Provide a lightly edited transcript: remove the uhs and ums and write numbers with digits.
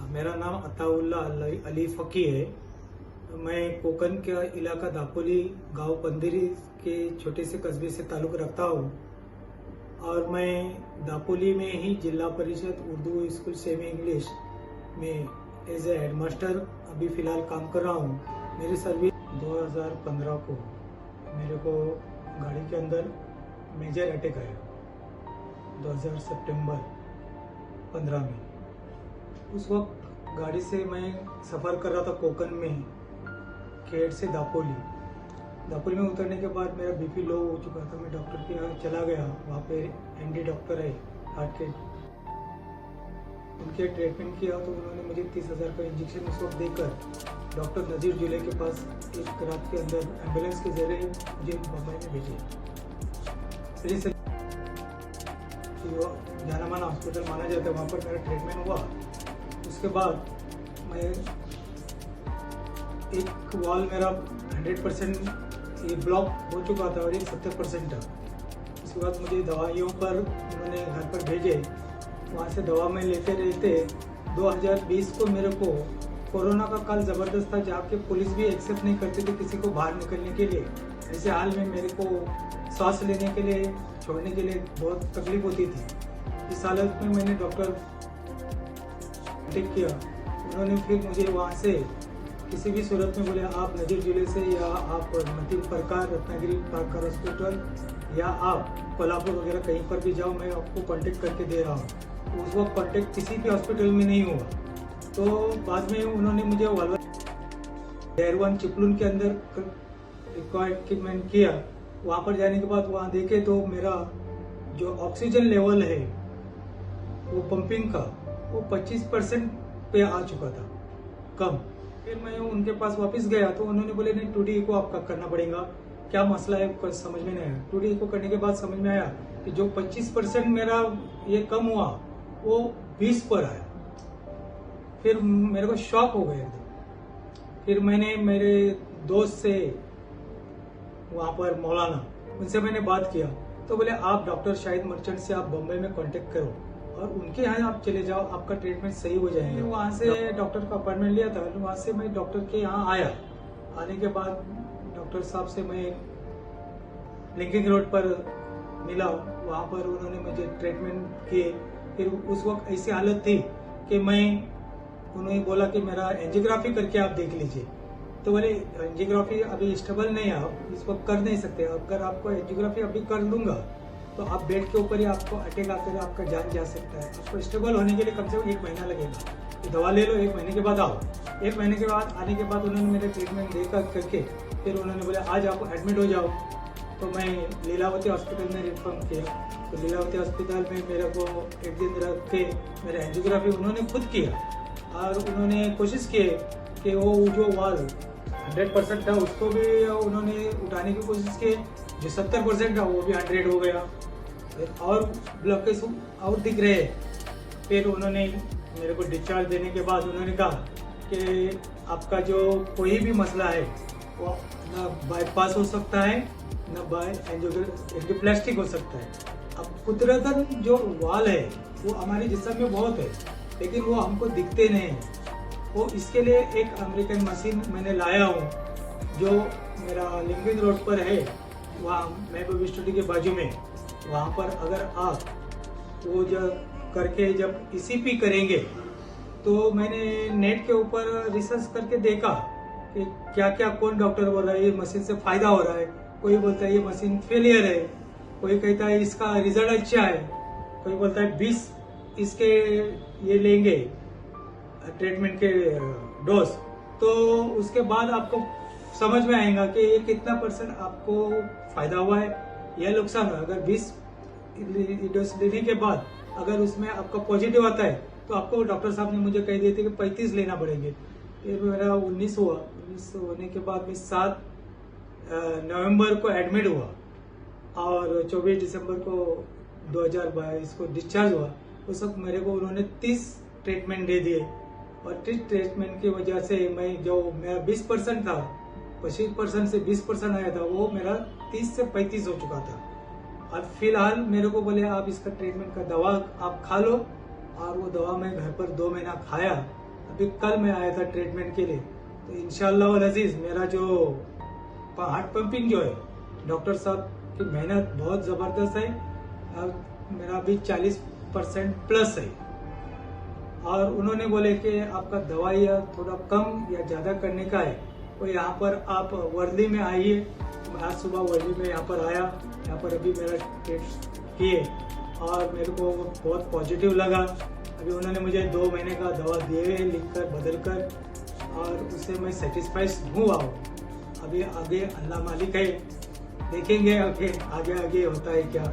मेरा नाम अताउल्ला अली फ़की है। मैं कोकन के इलाका दापोली गांव पंदिरी के छोटे से कस्बे से ताल्लुक़ रखता हूँ और मैं दापोली में ही जिला परिषद उर्दू स्कूल सेमी इंग्लिश में एज ए हेडमास्टर अभी फ़िलहाल काम कर रहा हूँ। मेरी सर्विस 2015 को मेरे को गाड़ी के अंदर मेजर अटैक आया 2000 सितंबर 15 में। उस वक्त गाड़ी से मैं सफ़र कर रहा था कोकन में खेड़ से दापोली में उतरने के बाद मेरा बीपी लो हो चुका था। मैं डॉक्टर के यहाँ चला गया। वहाँ पे एमडी डॉक्टर है हार्ट के, उनके ट्रीटमेंट किया तो उन्होंने मुझे 30,000 का इंजेक्शन उस वक्त देकर डॉक्टर नज़ीर जिले के पास एक रात के अंदर एम्बुलेंस के जरिए मुझे बम्बई में भेजे। फिर से जाना माना हॉस्पिटल माना जाता है, वहाँ पर मेरा ट्रीटमेंट हुआ। उसके बाद मैं एक वॉल मेरा 100% ये ब्लॉक हो चुका था और एक 70% था। उसके बाद मुझे दवाइयों पर उन्होंने घर पर भेजे। वहाँ से दवा में लेते रहते 2020 को मेरे को कोरोना का काल ज़बरदस्त था, जहाँ के पुलिस भी एक्सेप्ट नहीं करती थी किसी को बाहर निकलने के लिए। ऐसे हाल में मेरे को सांस लेने के लिए छोड़ने के लिए बहुत तकलीफ होती थी। इस हालत में मैंने डॉक्टर टेक किया। उन्होंने फिर मुझे वहाँ से किसी भी सूरत में बोले आप नज़ीर जिले से या आप नतीम प्रकार रत्नागिरी प्रकार हॉस्पिटल या आप कोल्हापुर वगैरह कहीं पर भी जाओ, मैं आपको कांटेक्ट करके दे रहा हूँ। तो उस वक्त कांटेक्ट किसी भी हॉस्पिटल में नहीं हुआ। तो बाद में उन्होंने मुझे डेरवान चिपलून के अंदर रिक्वायरमेंट किया। वहाँ पर जाने के बाद वहाँ देखे तो मेरा जो ऑक्सीजन लेवल है वो पंपिंग का वो 25% पे आ चुका था कम। फिर मैं उनके पास वापस गया तो उन्होंने बोले नहीं 2D को आपका करना पड़ेगा। क्या मसला है कुछ समझ में नहीं आया। 2D को करने के बाद समझ में आया कि जो 25% मेरा ये कम हुआ वो 20 पर आया। फिर मेरे को शॉक हो गया एकदम। फिर मैंने मेरे दोस्त से वहाँ पर मौलाना उनसे मैंने बात किया तो बोले आप डॉक्टर शाहिद मर्चेंट से आप बम्बई में कांटेक्ट करो और उनके यहाँ आप चले जाओ, आपका ट्रीटमेंट सही हो जाएगा। वहाँ से डॉक्टर का अपॉइंटमेंट लिया था। वहाँ से मैं डॉक्टर के यहाँ आया। आने के बाद डॉक्टर साहब से मैं लिंकिंग रोड पर मिला। वहाँ पर उन्होंने मुझे ट्रीटमेंट किए। फिर उस वक्त ऐसी हालत थी कि मैं उन्होंने बोला कि मेरा एंजियोग्राफी करके आप देख लीजिए। तो बोले एंजियोग्राफी अभी स्टेबल नहीं है, आप इस वक्त कर नहीं सकते। अगर आपको एंजियोग्राफी अभी कर दूंगा तो आप बेड के ऊपर ही आपको अटैक आकर आपका जान जा सकता है। उसको स्टेबल होने के लिए कम से कम 1 महीना लगेगा। तो दवा ले लो, 1 महीने के बाद आओ। 1 महीने के बाद आने के बाद उन्होंने मेरे ट्रीटमेंट देखा करके फिर उन्होंने बोला आज आप एडमिट हो जाओ। तो मैं लीलावती हॉस्पिटल में रिफर किया। तो लीलावती हॉस्पिटल में मेरे को एक दिन रख के मेरा एंजियोग्राफी उन्होंने खुद किया और उन्होंने कोशिश की कि वो जो वॉल 100% था उसको भी उन्होंने उठाने की कोशिश की। जो 70% था वो भी 100 हो गया और ब्लॉकेज और दिख रहे। फिर उन्होंने मेरे को डिस्चार्ज देने के बाद उन्होंने कहा कि आपका जो कोई भी मसला है वो न बाईपास हो सकता है न बाय एंजियोप्लास्टिक हो सकता है। अब कुदरतन जो वाल है वो हमारे जिस्म में बहुत है लेकिन वो हमको दिखते नहीं हैं। वो इसके लिए एक अमेरिकन मशीन मैंने लाया हूँ जो मेरा लिंकिंग रोड पर है, वहाँ महबूब स्टूडियो के बाजू में। वहाँ पर अगर आप वो जब करके जब ECP करेंगे तो मैंने नेट के ऊपर रिसर्च करके देखा कि क्या क्या कौन डॉक्टर बोल रहा है ये मशीन से फ़ायदा हो रहा है। कोई बोलता है ये मशीन फेलियर है, कोई कहता है इसका रिजल्ट अच्छा है, कोई बोलता है 20 इसके ये लेंगे ट्रीटमेंट के डोज। तो उसके बाद आपको समझ में आएगा कि ये कितना % आपको फ़ायदा हुआ है या नुकसान हुआ। अगर 20 डोज लेने के बाद अगर उसमें आपका पॉजिटिव आता है तो आपको डॉक्टर साहब ने मुझे कह दिए थे कि 35 लेना पड़ेंगे। फिर मेरा 19 हुआ। 19 होने के बाद मैं 7 नवंबर को एडमिट हुआ और 24 दिसंबर को 2022 को डिस्चार्ज हुआ। उस वक्त मेरे को उन्होंने 30 ट्रीटमेंट दे दिए और 30 ट्रीटमेंट की वजह से मैं जो मेरा 20% था 25% से 20% आया था वो मेरा 30 से 35 हो चुका था। और फिलहाल मेरे को बोले आप इसका ट्रीटमेंट का दवा आप खा लो, और वो दवा मैं घर पर 2 महीना खाया अभी कल मैं आया था ट्रीटमेंट के लिए, तो इंशाल्लाह वल अजीज मेरा जो हार्ट पंपिंग जो है, डॉक्टर साहब की मेहनत बहुत ज़बरदस्त है। अब मेरा अभी 40% प्लस है, और उन्होंने बोले कि आपका दवाई थोड़ा कम या ज़्यादा करने का है, तो यहाँ पर आप वर्ली में आइए। आज सुबह वर्ली में यहाँ पर आया, यहाँ पर अभी मेरा टेस्ट किए और मेरे को बहुत पॉजिटिव लगा। अभी उन्होंने मुझे 2 महीने का दवा दिए लिख कर बदल कर, और उससे मैं सेटिस्फाइड हुआ हूँ। अभी आगे अल्लाह मालिक है, देखेंगे आगे आगे होता है क्या।